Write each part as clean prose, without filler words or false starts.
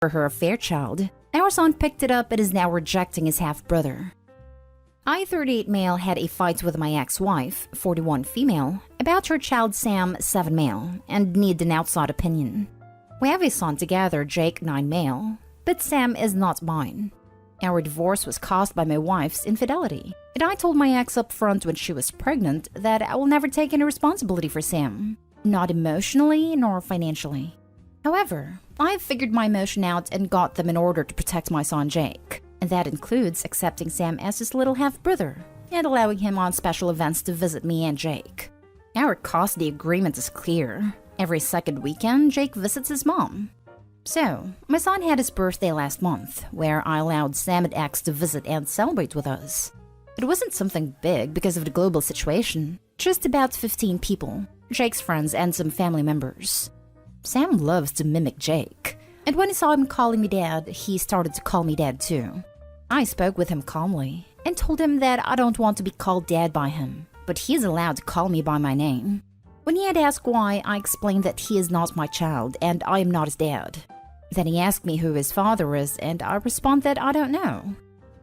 for her affair child, our son picked it up and is now rejecting his half-brother. I, 38 male, had a fight with my ex-wife, 41 female, about her child Sam, 7 male, and need an outside opinion. We have a son together, Jake, 9 male, but Sam is not mine. Our divorce was caused by my wife's infidelity, and I told my ex up front when she was pregnant that I will never take any responsibility for Sam, not emotionally nor financially. However, I have figured my emotion out and got them in order to protect my son Jake, and that includes accepting Sam as his little half-brother and allowing him on special events to visit me and Jake. Our custody agreement is clear. Every second weekend, Jake visits his mom. So, my son had his birthday last month, where I allowed Sam and X to visit and celebrate with us. It wasn't something big because of the global situation, just about 15 people, Jake's friends and some family members. Sam loves to mimic Jake, and when he saw him calling me dad, he started to call me dad too. I spoke with him calmly, and told him that I don't want to be called dad by him, but he is allowed to call me by my name. When he had asked why, I explained that he is not my child and I am not his dad. Then he asked me who his father is, and I respond that I don't know.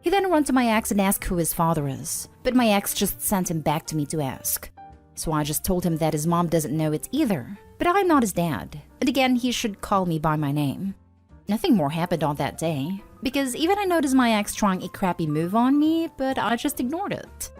He then went to my ex and asked who his father is, but my ex just sent him back to me to ask. So I just told him that his mom doesn't know it either, but I'm not his dad, and again he should call me by my name. Nothing more happened on that day, because even I noticed my ex trying a crappy move on me, but I just ignored it.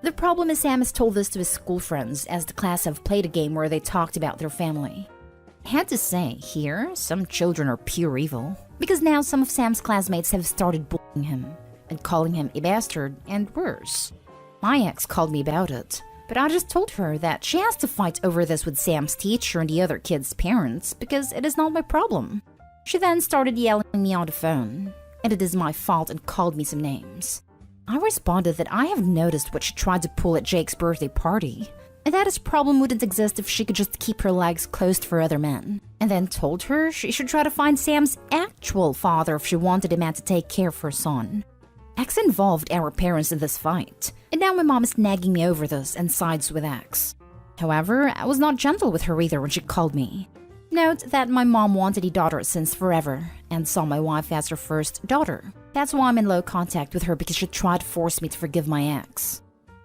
The problem is Sam has told this to his school friends as the class have played a game where they talked about their family. I had to say, here, some children are pure evil, because now some of Sam's classmates have started bullying him, and calling him a bastard, and worse. My ex called me about it, but I just told her that she has to fight over this with Sam's teacher and the other kids' parents, because it is not my problem. She then started yelling at me on the phone, and it is my fault and called me some names. I responded that I have noticed what she tried to pull at Jake's birthday party, and that his problem wouldn't exist if she could just keep her legs closed for other men, and then told her she should try to find Sam's actual father if she wanted a man to take care of her son. X involved our parents in this fight, and now my mom is nagging me over this and sides with X. However, I was not gentle with her either when she called me. Note that my mom wanted a daughter since forever, and saw my wife as her first daughter. That's why I'm in low contact with her, because she tried to force me to forgive my ex.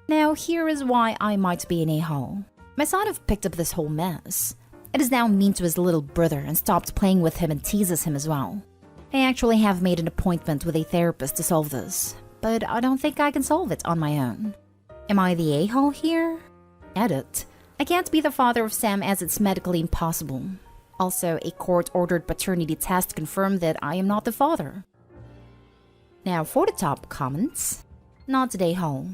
Now, here is why I might be an a-hole. My son have picked up this whole mess. It is now mean to his little brother and stopped playing with him and teases him as well. I actually have made an appointment with a therapist to solve this, but I don't think I can solve it on my own. Am I the a-hole here? Edit. I can't be the father of Sam as it's medically impossible. Also, a court-ordered paternity test confirmed that I am not the father. Now for the top comments. Not the a-hole.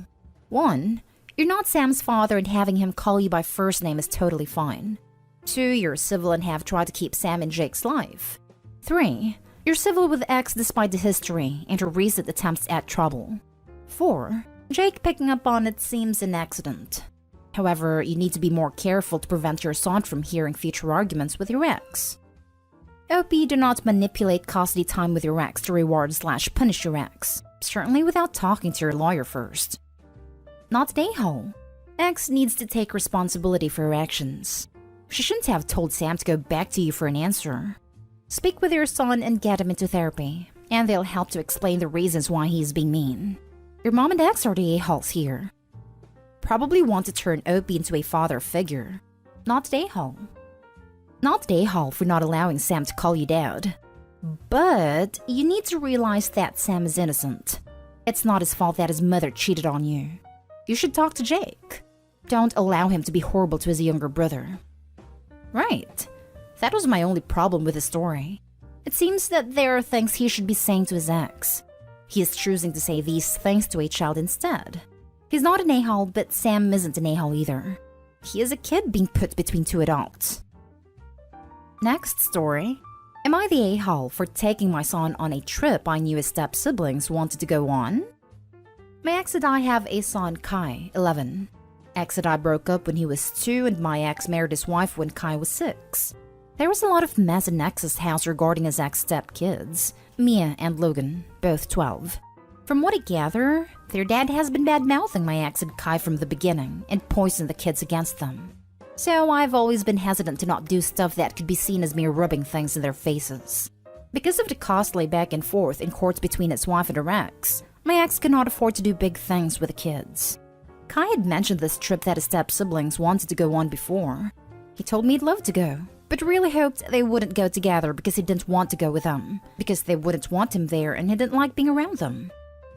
1. You're not Sam's father and having him call you by first name is totally fine. 2. You're civil and have tried to keep Sam in Jake's life. 3. You're civil with X despite the history and her recent attempts at trouble. 4. Jake picking up on it seems an accident. However, you need to be more careful to prevent your son from hearing future arguments with your ex. OP, do not manipulate custody time with your ex to reward/punish your ex, certainly without talking to your lawyer first. Not an a-hole. X needs to take responsibility for her actions. She shouldn't have told Sam to go back to you for an answer. Speak with your son and get him into therapy, and they'll help to explain the reasons why he's being mean. Your mom and X are the a-holes here. Probably want to turn OP into a father figure. Not the a-hole. Not the a-hole for not allowing Sam to call you dad. But you need to realize that Sam is innocent. It's not his fault that his mother cheated on you. You should talk to Jake. Don't allow him to be horrible to his younger brother. Right. That was my only problem with the story. It seems that there are things he should be saying to his ex. He is choosing to say these things to a child instead. He's not an a-hole, but Sam isn't an a-hole either. He is a kid being put between two adults. Next story. Am I the a-hole for taking my son on a trip I knew his step-siblings wanted to go on? My ex and I have a son, Kai, 11. Ex and I broke up when he was 2 and my ex married his wife when Kai was 6. There was a lot of mess in Ex's house regarding his ex-step-kids, Mia and Logan, both 12. From what I gather, their dad has been bad-mouthing my ex and Kai from the beginning and poisoned the kids against them. So I've always been hesitant to not do stuff that could be seen as me rubbing things in their faces. Because of the costly back and forth in courts between his wife and her ex, my ex could not afford to do big things with the kids. Kai had mentioned this trip that his step-siblings wanted to go on before. He told me he'd love to go, but really hoped they wouldn't go together because he didn't want to go with them, because they wouldn't want him there and he didn't like being around them.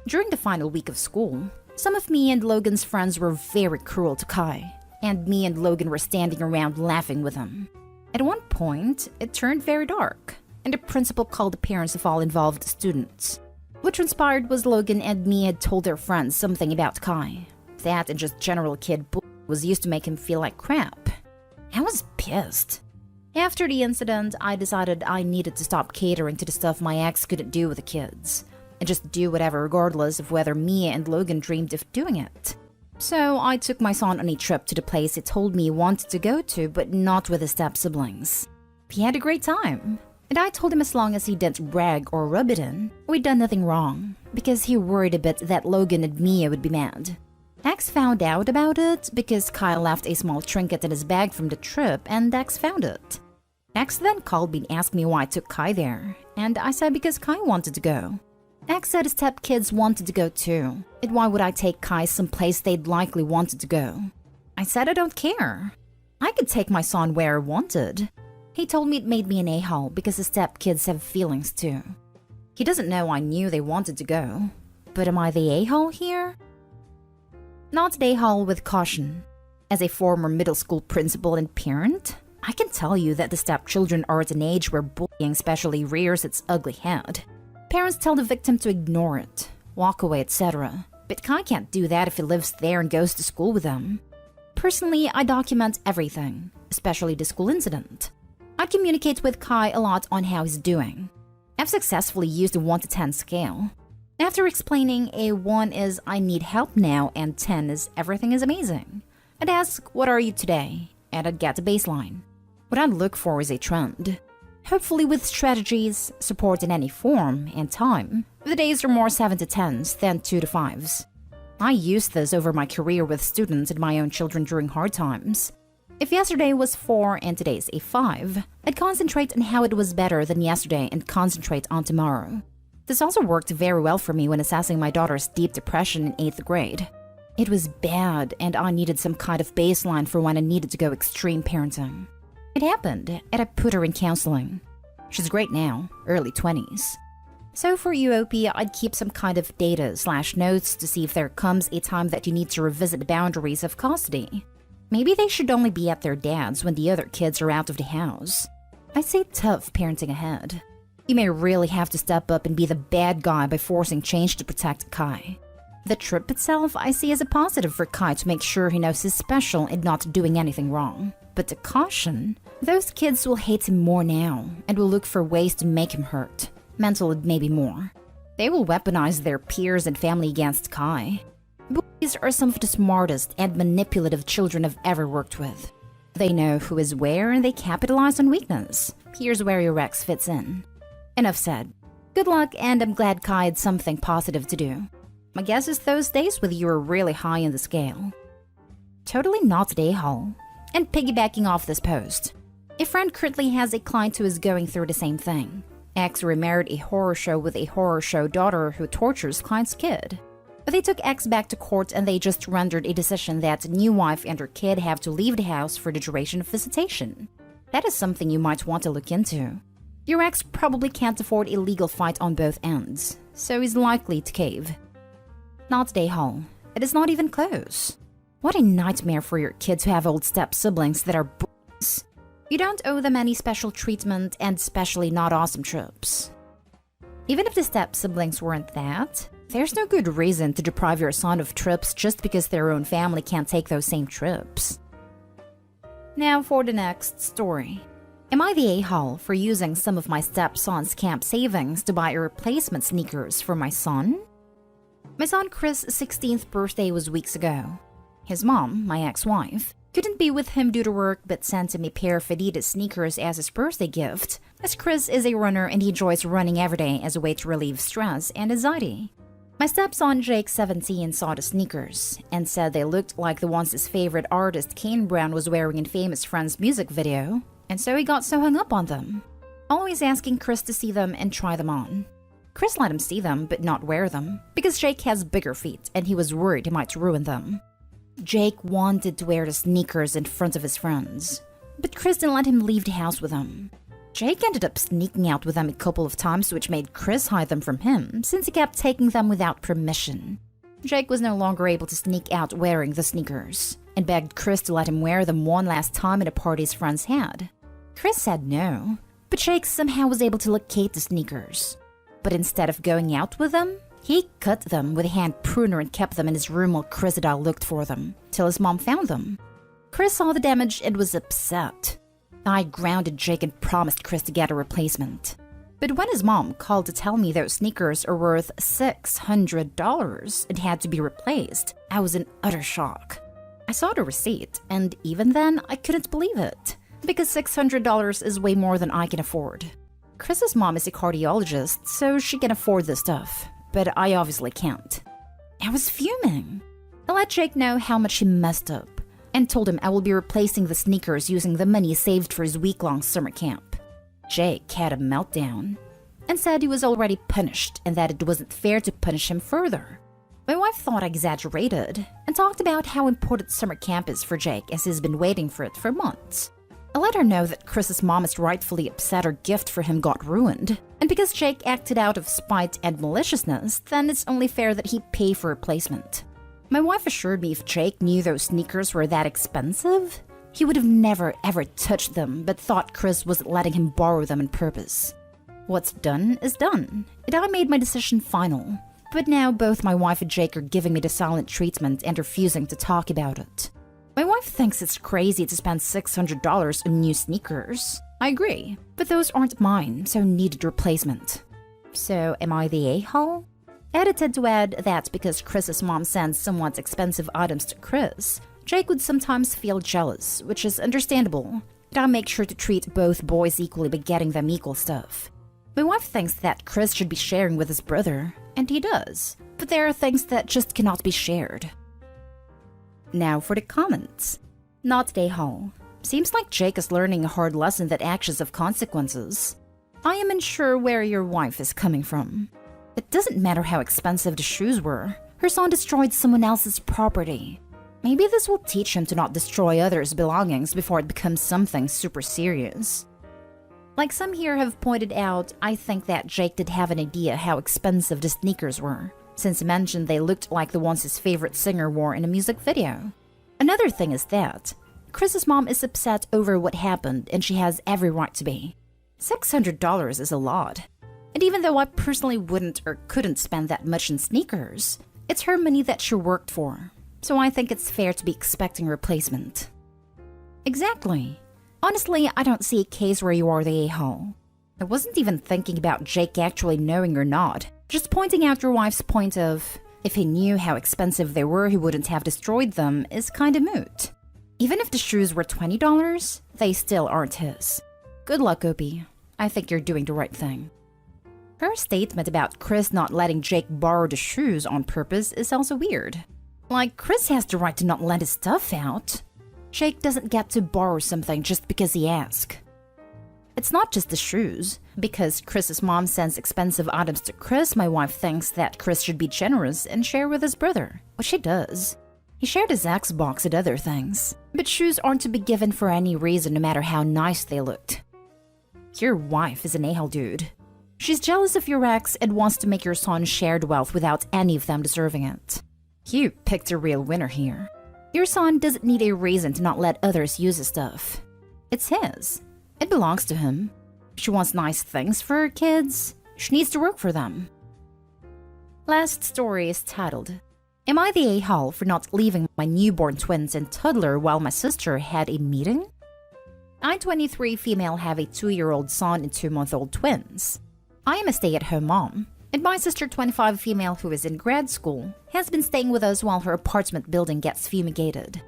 During the final week of school, some of me and Logan's friends were very cruel to Kai, and me and Logan were standing around laughing with him. At one point, it turned very dark, and the principal called the parents of all involved students. What transpired was Logan and me had told their friends something about Kai. That and just general kid bull was used to make him feel like crap. I was pissed. After the incident, I decided I needed to stop catering to the stuff my ex couldn't do with the kids, and just do whatever regardless of whether me and Logan dreamed of doing it. So I took my son on a trip to the place he told me he wanted to go to, but not with his step-siblings. He had a great time. And I told him as long as he didn't brag or rub it in, we'd done nothing wrong, because he worried a bit that Logan and Mia would be mad. X found out about it because Kyle left a small trinket in his bag from the trip and X found it. X then called me and asked me why I took Kai there, and I said because Kai wanted to go. X said his stepkids wanted to go too, and why would I take Kai someplace they'd likely wanted to go? I said I don't care. I could take my son where I wanted. He told me it made me an a-hole because his stepkids have feelings too. He doesn't know I knew they wanted to go. But am I the a-hole here? Not the a-hole with caution. As a former middle school principal and parent, I can tell you that the stepchildren are at an age where bullying especially rears its ugly head. Parents tell the victim to ignore it, walk away, etc. But Kai can't do that if he lives there and goes to school with them. Personally, I document everything, especially the school incident. I communicate with Kai a lot on how he's doing. I've successfully used a 1 to 10 scale. After explaining, a 1 is I need help now and 10 is everything is amazing. I'd ask, what are you today? And I'd get a baseline. What I'd look for is a trend. Hopefully with strategies, support in any form, and time, the days are more 7 to 10s than 2 to 5s. I used this over my career with students and my own children during hard times. If yesterday was 4 and today's a 5, I'd concentrate on how it was better than yesterday and concentrate on tomorrow. This also worked very well for me when assessing my daughter's deep depression in 8th grade. It was bad and I needed some kind of baseline for when I needed to go extreme parenting. It happened and I put her in counseling. She's great now, early 20s. So for UOP, I'd keep some kind of data/notes to see if there comes a time that you need to revisit the boundaries of custody. Maybe they should only be at their dad's when the other kids are out of the house. I'd say tough parenting ahead. You may really have to step up and be the bad guy by forcing change to protect Kai. The trip itself I see as a positive for Kai to make sure he knows he's special and not doing anything wrong. But to caution, those kids will hate him more now and will look for ways to make him hurt, mental and maybe more. They will weaponize their peers and family against Kai. Bullies are some of the smartest and manipulative children I've ever worked with. They know who is where and they capitalize on weakness. Here's where your ex fits in. Enough said. Good luck, and I'm glad Kai had something positive to do. My guess is those days with you are really high in the scale. Totally not the a-hole. And piggybacking off this post, a friend currently has a client who is going through the same thing. Ex remarried a horror show with a horror show daughter who tortures client's kid. They took X back to court and they just rendered a decision that new wife and her kid have to leave the house for the duration of visitation. That is something you might want to look into. Your ex probably can't afford a legal fight on both ends, so he's likely to cave. Not the a-hole. It is not even close. What a nightmare for your kids who have old step-siblings that are bullies. You don't owe them any special treatment and especially not awesome trips. Even if the step-siblings weren't that, there's no good reason to deprive your son of trips just because their own family can't take those same trips. Now for the next story. Am I the a-hole for using some of my stepson's camp savings to buy a replacement sneakers for my son? My son Chris' 16th birthday was weeks ago. His mom, my ex-wife, couldn't be with him due to work but sent him a pair of Adidas sneakers as his birthday gift, as Chris is a runner and he enjoys running every day as a way to relieve stress and anxiety. My stepson Jake, 17, saw the sneakers and said they looked like the ones his favorite artist Kane Brown was wearing in Famous Friends' music video, and so he got so hung up on them. always asking Chris to see them and try them on. Chris let him see them but not wear them because Jake has bigger feet and he was worried he might ruin them. Jake wanted to wear the sneakers in front of his friends, but Chris didn't let him leave the house with them. Jake ended up sneaking out with them a couple of times, which made Chris hide them from him since he kept taking them without permission. Jake was no longer able to sneak out wearing the sneakers and begged Chris to let him wear them one last time at a party his friends had. Chris said no, but Jake somehow was able to locate the sneakers. But instead of going out with them, he cut them with a hand pruner and kept them in his room while Chris and I looked for them, till his mom found them. Chris saw the damage and was upset. I grounded Jake and promised Chris to get a replacement. But when his mom called to tell me those sneakers are worth $600 and had to be replaced, I was in utter shock. I saw the receipt, and even then, I couldn't believe it, because $600 is way more than I can afford. Chris's mom is a cardiologist, so she can afford this stuff, but I obviously can't. I was fuming. I let Jake know how much he messed up, and told him I will be replacing the sneakers using the money saved for his week-long summer camp. Jake had a meltdown, and said he was already punished and that it wasn't fair to punish him further. My wife thought I exaggerated, and talked about how important summer camp is for Jake as he's been waiting for it for months. I let her know that Chris's mom is rightfully upset her gift for him got ruined, and because Jake acted out of spite and maliciousness, then it's only fair that he pay for replacement. My wife assured me if Jake knew those sneakers were that expensive, he would have never ever touched them, but thought Chris wasn't letting him borrow them on purpose. What's done is done, and I made my decision final. But now both my wife and Jake are giving me the silent treatment and refusing to talk about it. My wife thinks it's crazy to spend $600 on new sneakers. I agree, but those aren't mine, so needed replacement. So am I the a-hole? Edited to add that because Chris's mom sends somewhat expensive items to Chris, Jake would sometimes feel jealous, which is understandable, but I make sure to treat both boys equally by getting them equal stuff. My wife thinks that Chris should be sharing with his brother, and he does, but there are things that just cannot be shared. Now for the comments. Not a hole. Seems like Jake is learning a hard lesson that actions have consequences. I am unsure where your wife is coming from. It doesn't matter how expensive the shoes were. Her son destroyed someone else's property. Maybe this will teach him to not destroy others' belongings before it becomes something super serious. Like some here have pointed out, I think that Jake did have an idea how expensive the sneakers were, since he mentioned they looked like the ones his favorite singer wore in a music video. Another thing is that Chris's mom is upset over what happened and she has every right to be. $600 is a lot. And even though I personally wouldn't or couldn't spend that much in sneakers, it's her money that she worked for. So I think it's fair to be expecting a replacement. Exactly. Honestly, I don't see a case where you are the a-hole. I wasn't even thinking about Jake actually knowing or not, just pointing out your wife's point of, if he knew how expensive they were, he wouldn't have destroyed them, is kinda moot. Even if the shoes were $20, they still aren't his. Good luck, Opie. I think you're doing the right thing. Her statement about Chris not letting Jake borrow the shoes on purpose is also weird. Like, Chris has the right to not lend his stuff out. Jake doesn't get to borrow something just because he asks. It's not just the shoes. Because Chris's mom sends expensive items to Chris, my wife thinks that Chris should be generous and share with his brother, which he does. He shared his Xbox and other things. But shoes aren't to be given for any reason, no matter how nice they looked. Your wife is an a-hole, dude. She's jealous of your ex and wants to make your son share the wealth without any of them deserving it. You picked a real winner here. Your son doesn't need a reason to not let others use his stuff. It's his. It belongs to him. She wants nice things for her kids. She needs to work for them. Last story is titled, Am I the a-hole for not leaving my newborn twins and toddler while my sister had a meeting? I, 23 female, have a 2-year-old son and 2-month-old twins. I am a stay-at-home mom, and my sister, 25 female, who is in grad school, has been staying with us while her apartment building gets fumigated.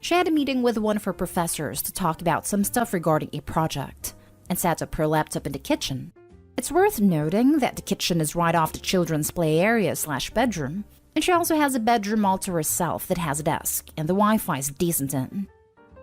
She had a meeting with one of her professors to talk about some stuff regarding a project, and set up her laptop in the kitchen. It's worth noting that the kitchen is right off the children's play area / bedroom, and she also has a bedroom all to herself that has a desk, and the Wi-Fi is decent in.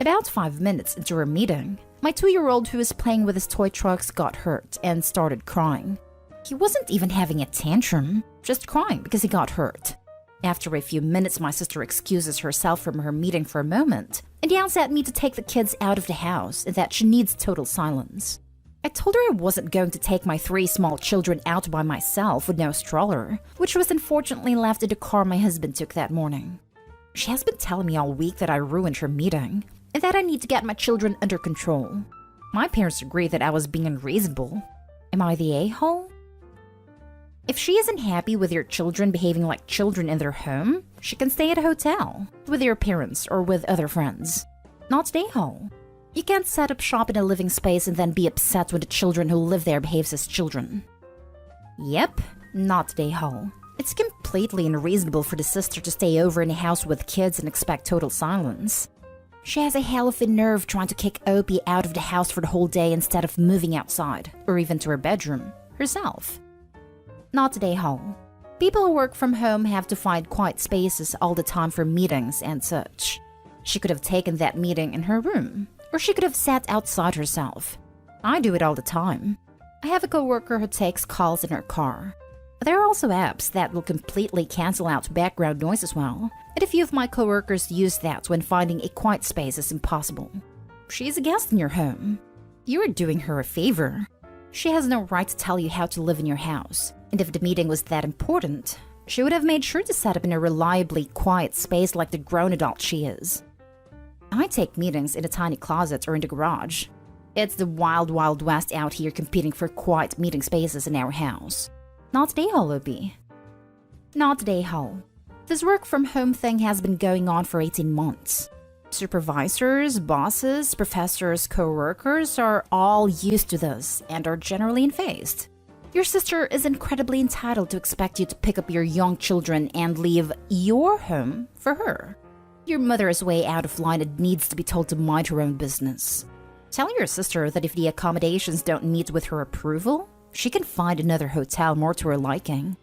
About 5 minutes into her meeting, My 2-year-old who was playing with his toy trucks got hurt and started crying. He wasn't even having a tantrum, just crying because he got hurt. After a few minutes, my sister excuses herself from her meeting for a moment and yells at me to take the kids out of the house and that she needs total silence. I told her I wasn't going to take my 3 small children out by myself with no stroller, which was unfortunately left in the car my husband took that morning. She has been telling me all week that I ruined her meeting and that I need to get my children under control. My parents agree that I was being unreasonable. Am I the a-hole? If she isn't happy with your children behaving like children in their home, she can stay at a hotel, with your parents or with other friends. Not the a-hole. You can't set up shop in a living space and then be upset when the children who live there behaves as children. Yep, not the a-hole. It's completely unreasonable for the sister to stay over in a house with kids and expect total silence. She has a hell of a nerve trying to kick Opie out of the house for the whole day instead of moving outside, or even to her bedroom, herself. Not the a-hole. People who work from home have to find quiet spaces all the time for meetings and such. She could have taken that meeting in her room, or she could have sat outside herself. I do it all the time. I have a coworker who takes calls in her car. There are also apps that will completely cancel out background noise as well, and a few of my coworkers use that when finding a quiet space is impossible. She's a guest in your home. You're doing her a favor. She has no right to tell you how to live in your house, and if the meeting was that important, she would have made sure to set up in a reliably quiet space like the grown adult she is. I take meetings in a tiny closet or in the garage. It's the wild, wild west out here competing for quiet meeting spaces in our house. Not the a-hole, Opie. Not the a-hole. This work from home thing has been going on for 18 months. Supervisors, bosses, professors, co-workers are all used to this and are generally unfazed. Your sister is incredibly entitled to expect you to pick up your young children and leave your home for her. Your mother is way out of line and needs to be told to mind her own business. Tell your sister that if the accommodations don't meet with her approval, she can find another hotel more to her liking.